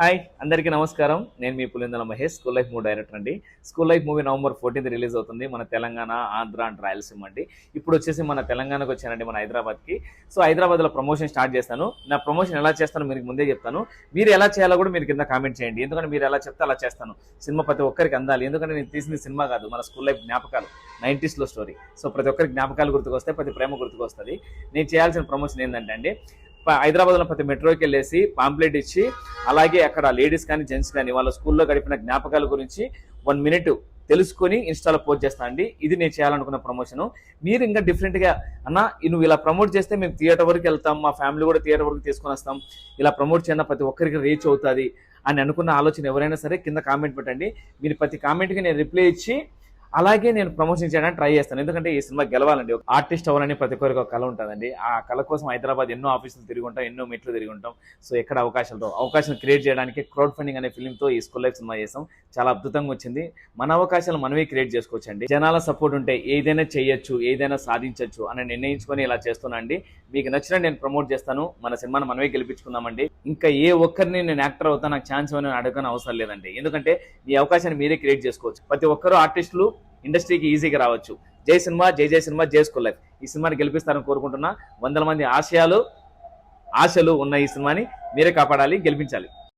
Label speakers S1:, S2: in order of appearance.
S1: Hi అందరికీ నమస్కారం. నేను మీ Pulindala Mahesh, school life movie director అండి. School life movie November 14th release అవుతుంది. మన తెలంగాణ, ఆంధ్ర అండ్ రాయలసీమ అండి. ఇప్పుడు వచ్చేసి మన తెలంగాణకు వచ్చానండి, మన హైదరాబాద్కి. సో హైదరాబాద్లో ప్రమోషన్ స్టార్ట్ చేస్తాను. నా ప్రమోషన్ ఎలా చేస్తానో మీకు ముందే చెప్తాను. మీరు ఎలా చేయాలో కూడా మీరు కింద కామెంట్ చేయండి. ఎందుకంటే మీరు ఎలా చెప్తే అలా చేస్తాను. సినిమా ప్రతి ఒక్కరికి అందాలి. ఎందుకంటే నేను తీసింది సినిమా కాదు, మన స్కూల్ లైఫ్ జ్ఞాపకాలు, 90sలో స్టోరీ. సో ప్రతి ఒక్కరికి జ్ఞాపకాలు గుర్తుకొస్తాయి, ప్రతి ప్రేమ గుర్తుకొస్తుంది. నేను చేయాల్సిన ప్రమోషన్ ఏంటంటే అండి, హైదరాబాద్లో ప్రతి మెట్రోకి వెళ్ళేసి పాంప్లెట్ ఇచ్చి, అలాగే అక్కడ లేడీస్ కానీ జెంట్స్ కానీ వాళ్ళ స్కూల్లో గడిపిన జ్ఞాపకాల గురించి 1 minute తెలుసుకొని ఇన్స్టాలో పోస్ట్ చేస్తా అండి. ఇది నేను చేయాలనుకున్న ప్రమోషన్. మీరు ఇంకా డిఫరెంట్గా అన్న నువ్వు ఇలా ప్రమోట్ చేస్తే మేము థియేటర్ వరకు వెళ్తాం, మా ఫ్యామిలీ కూడా థియేటర్ వరకు తీసుకొని వస్తాం, ఇలా ప్రమోట్ చేయడం ప్రతి ఒక్కరికి రీచ్ అవుతుంది అని అనుకున్న ఆలోచన ఎవరైనా సరే కింద కామెంట్ పెట్టండి. మీరు ప్రతి కామెంట్కి నేను రిప్లై ఇచ్చి అలాగే నేను ప్రమోషన్ చేయడానికి ట్రై చేస్తాను. ఎందుకంటే ఈ సినిమా గెలవాలండి. ఆర్టిస్ట్ అవ్వాలని ప్రతి ఒక్కరికి ఒక కళ ఉంటుందండి. ఆ కళ కోసం హైదరాబాద్ ఎన్నో ఆఫీసులు తిరిగి ఉంటాం, ఎన్నో మెట్లు తిరిగి ఉంటాం. సో ఎక్కడ అవకాశం క్రియేట్ చేయడానికి క్రౌడ్ ఫండింగ్ అనే ఫిల్మ్తో ఈ స్కూల్ లైఫ్ సినిమా చేసాం. చాలా అద్భుతంగా వచ్చింది. మన అవకాశాలు మనమే క్రియేట్ చేసుకోవచ్చండి. జనాల సపోర్ట్ ఉంటే ఏదైనా చేయొచ్చు, ఏదైనా సాధించవచ్చు అని నిర్ణయించుకొని ఇలా చేస్తున్నా అండి. మీకు నచ్చిన నేను ప్రమోట్ చేస్తాను. మన సినిమాను మనమే గెలిపించుకుందామండి. ఇంకా ఏ ఒక్కరిని నేను యాక్టర్ అవుతా, నాకు ఛాన్స్ అని అడగని అవసరం లేదండి. ఎందుకంటే ఈ అవకాశాన్ని మీరే క్రియేట్ చేసుకోవచ్చు. ప్రతి ఒక్కరూ ఆర్టిస్టులు ఇండస్ట్రీకి ఈజీగా రావచ్చు. జై సినిమా, జై జై సినిమా, జై స్కూల్ లైఫ్. ఈ సినిమాని గెలిపిస్తారని కోరుకుంటున్నా. 100 మంది ఆశలు ఉన్న ఈ సినిమాని మీరే కాపాడాలి, గెలిపించాలి.